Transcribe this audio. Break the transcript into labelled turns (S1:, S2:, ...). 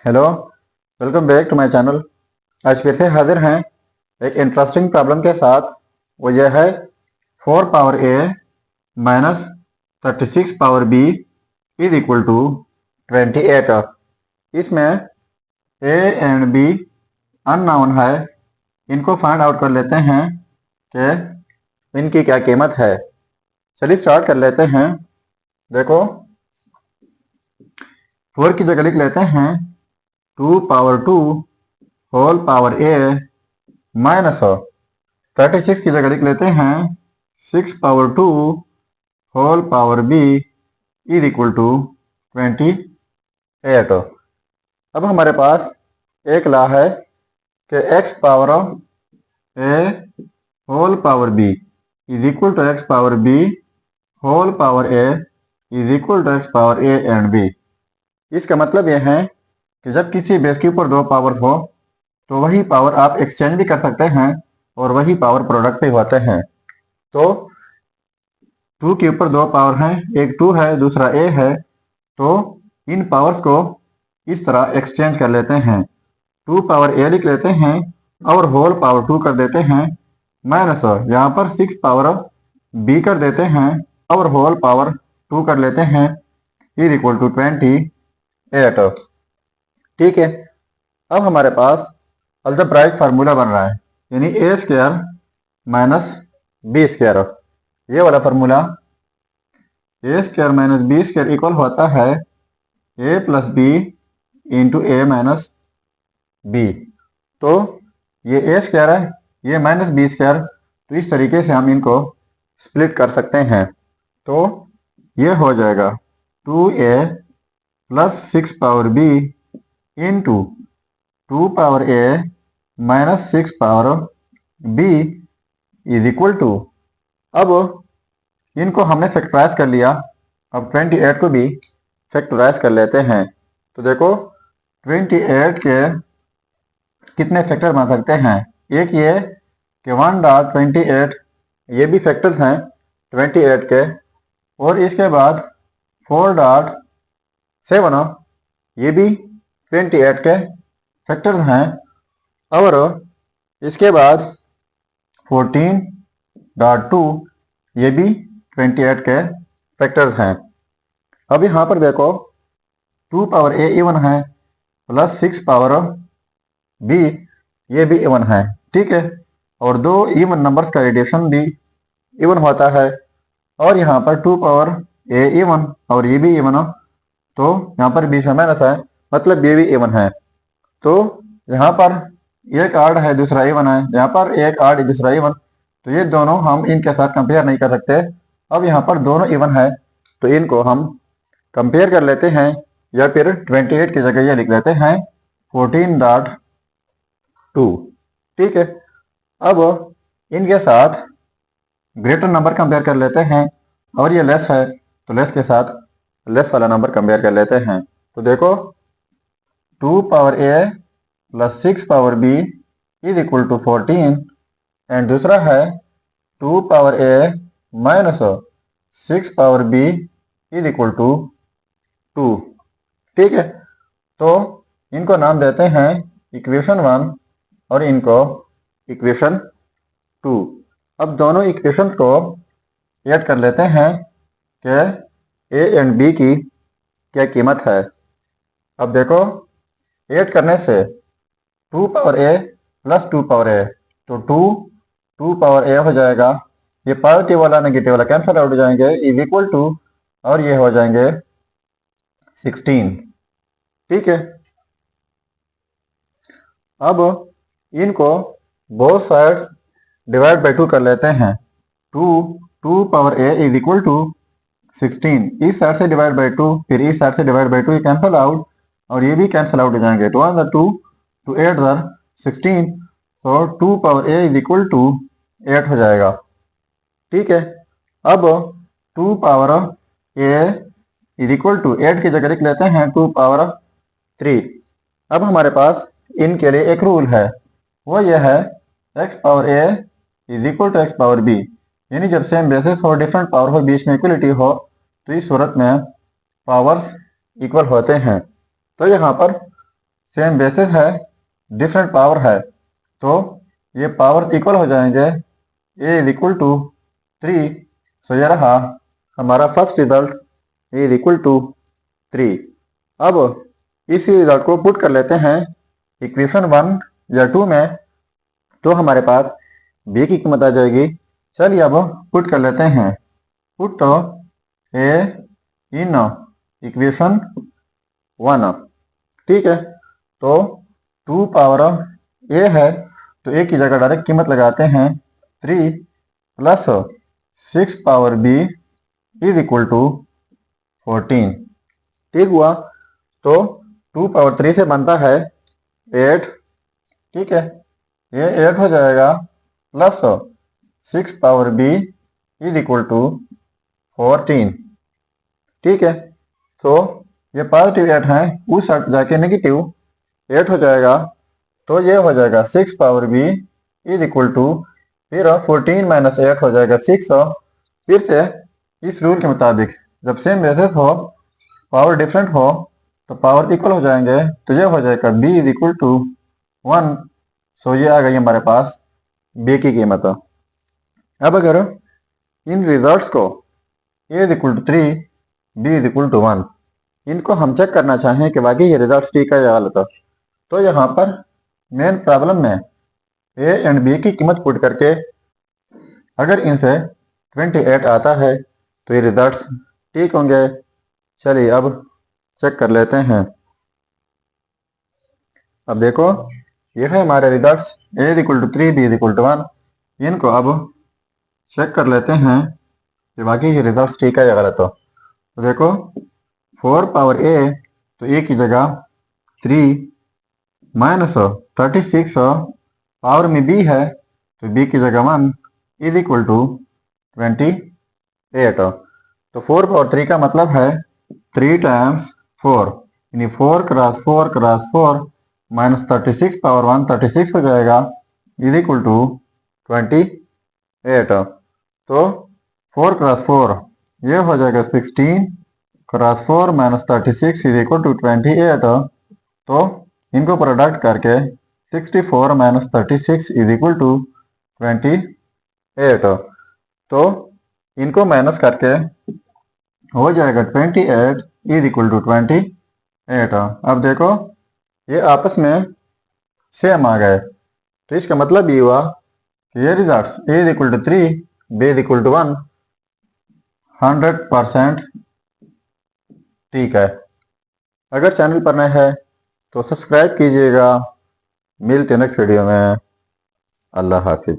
S1: Hello, welcome back to my channel. आज फिर से हाजिर हैं एक इंटरेस्टिंग प्रॉब्लम के साथ। वो यह है 4 power a minus 36 power B is equal to 28। इसमें ए एंड बी अननोन है। इनको फाइंड आउट कर लेते हैं कि इनकी क्या कीमत है। चलिए स्टार्ट कर लेते हैं। देखो, 4 की जगह लिख लेते हैं 2 power 2 whole power a minus 36 की जगह लिख लेते हैं 6 power 2 whole power B is equal to 28। अब हमारे पास एक लॉ है कि x power a whole power B is equal to x power b whole power A is equal to x power a and b. इसका मतलब यह है कि जब किसी बेस के ऊपर दो पावर्स हो तो वही पावर आप एक्सचेंज भी कर सकते हैं और वही पावर प्रोडक्ट भी होते हैं। तो 2 के ऊपर दो पावर हैं, एक 2 है दूसरा a है, तो इन पावर्स को इस तरह एक्सचेंज कर लेते हैं। 2 पावर a लिख लेते हैं और होल पावर 2 कर देते हैं, माइनस यहाँ पर 6 पावर b कर देते हैं और होल पावर 2 कर लेते हैं, इज इक्वल टू 28। ठीक है, अब हमारे पास अलजेब्राइक फार्मूला बन रहा है, यानी A square minus B square. ये वाला formula A square minus B square equal होता है A plus B into A minus B. तो ये ए स्क्वायर है, ये माइनस बी स्क्वायर, तो इस तरीके से हम इनको स्प्लिट कर सकते हैं। तो ये हो जाएगा 2a plus 6 power b into 2 power a minus 6 power B is equal to, अब इनको हमने फैक्टराइज कर लिया। अब 28 को भी फैक्टराइज कर लेते हैं। तो देखो 28 के कितने फैक्टर बन सकते हैं। एक ये कि 1.28, ये भी फैक्टर्स हैं 28 के, और इसके बाद 4.7 ये भी 28 के फैक्टर्स हैं, और इसके बाद 14.2 ये भी 28 के फैक्टर्स हैं। अब यहाँ पर देखो 2 पावर ए इवन है प्लस 6 पावर बी ये भी इवन है, ठीक है, और दो इवन नंबर्स का एडिशन भी इवन होता है। और यहाँ पर 2 पावर ए इवन और ये भी इवन हो, तो यहाँ पर बीच में माइनस है, मतलब ये भी इवन है। तो यहाँ पर एक आड है दूसरा इवन है, यहाँ पर एक आड दूसरा इवन, तो ये दोनों हम इनके साथ कंपेयर नहीं कर सकते। अब यहाँ पर दोनों इवन है तो इनको हम कंपेयर कर लेते हैं, या फिर 28 की जगह ये लिख लेते हैं 14.2। ठीक है, अब इनके साथ ग्रेटर नंबर कंपेयर कर लेते हैं, और ये लेस है तो लेस के साथ लेस वाला नंबर कंपेयर कर लेते हैं। तो देखो 2 power a plus 6 power B is equal to 14, and दूसरा है 2 power a minus 6 power B is equal to 2। ठीक है, तो इनको नाम देते हैं इक्वेशन 1 और इनको इक्वेशन 2। अब दोनों इक्वेशन को ऐड कर लेते हैं कि ए एंड बी की क्या कीमत है। अब देखो ऐड करने से 2 पावर ए प्लस 2 पावर ए, तो 2 पावर ए हो जाएगा, ये पॉजिटिव वाला नेगेटिव वाला कैंसिल आउट हो जाएंगे, इज इक्वल टू, और ये हो जाएंगे 16। ठीक है, अब इनको बोथ साइड्स डिवाइड बाई 2 कर लेते हैं। 2 power A is equal to 16, इस साइड से डिवाइड बाई 2, फिर इस साइड से डिवाइड बाई 2, ये कैंसिल आउट और ये भी कैंसिल आउट हो जाएंगे। 2 1 2 टू 8 16, तो 2 power A is equal to 8 हो जाएगा। ठीक है, अब 2 power A is equal to 8 की जगह लिख लेते हैं 2 पावर 3। अब हमारे पास इनके लिए एक रूल है, वो ये है x power A is equal to X power B, यानी जब सेम बेसिस हो, डिफरेंट पावर हो, बीच में इक्वलिटी हो, तो इस सूरत में पावर्स इक्वल होते हैं। तो यहाँ पर सेम बेसिस है, डिफरेंट पावर है, तो ये पावर इक्वल हो जाएंगे। A is equal to 3। So ये रहा हमारा first result, A is equal to 3। अब इस रिजल्ट को पुट कर लेते हैं इक्वेशन 1 या 2 में, तो हमारे पास बी की कीमत आ जाएगी। चलिए अब पुट कर लेते हैं। पुट ए इन इक्वेशन 1, ठीक है। तो 2 पावर ए है, तो ए की जगह डायरेक्ट कीमत लगाते हैं 3 plus 6 power B is equal to 14, ठीक हुआ। तो 2 पावर 3 से बनता है 8, ठीक है। ये 8 हो जाएगा plus 6 power B is equal to 14, ठीक है। तो ये पॉजिटिव 8 है, उस साइड जाके नेगेटिव 8 हो जाएगा, तो ये हो जाएगा 6 power B is equal to, फिर 14 माइनस 8 हो जाएगा 6। फिर से इस रूल के मुताबिक जब सेम बेसिस हो, पावर डिफरेंट हो, तो पावर इक्वल हो जाएंगे, तो ये हो जाएगा b इज इक्वल टू 1। सो ये आ गई हमारे पास b की कीमत। अब अगर इन रिजल्ट्स को a is equal to 3, b is equal to 1, इनको हम चेक करना चाहें कि वाकई ये रिजल्ट ठीक है या गलत, तो यहाँ पर मेन प्रॉब्लम में a एंड b की कीमत पुट करके अगर इनसे 28 आता है तो ये रिजल्ट्स ठीक होंगे। चलिए अब चेक कर लेते हैं। अब देखो ये है हमारे results, a is equal to 3, b is equal to 1। इनको अब चेक कर लेते हैं कि वाकई ये रिजल्ट्स ठीक है या गलत। तो देखो 4 पावर a, तो a की जगह 3 माइनस 36 पावर में b है, तो b की जगह 1 इज इक्वल टू 28। तो 4 पावर 3 का मतलब है 3 टाइम्स 4, यानी 4 क्रॉस 4 क्रॉस 4 माइनस 36 पावर 1, 36 हो जाएगा इज इक्वल टू 28। तो 4 क्रॉस 4 ये हो जाएगा 16 cross 4 minus 36 is equal to 28। तो इनको प्रोडक्ट करके 64 माइनस 36 इज इक्वल टू 28। तो इनको माइनस करके हो जाएगा 28 इज इक्वल टू 28। अब देखो ये आपस में सेम आ गए, तो इसका मतलब ये हुआ कि ये results a is equal to 3, b is equal to 1 100% ठीक है। अगर चैनल पर नए हैं तो सब्सक्राइब कीजिएगा। मिलते हैं नेक्स्ट वीडियो में। अल्लाह हाफिज।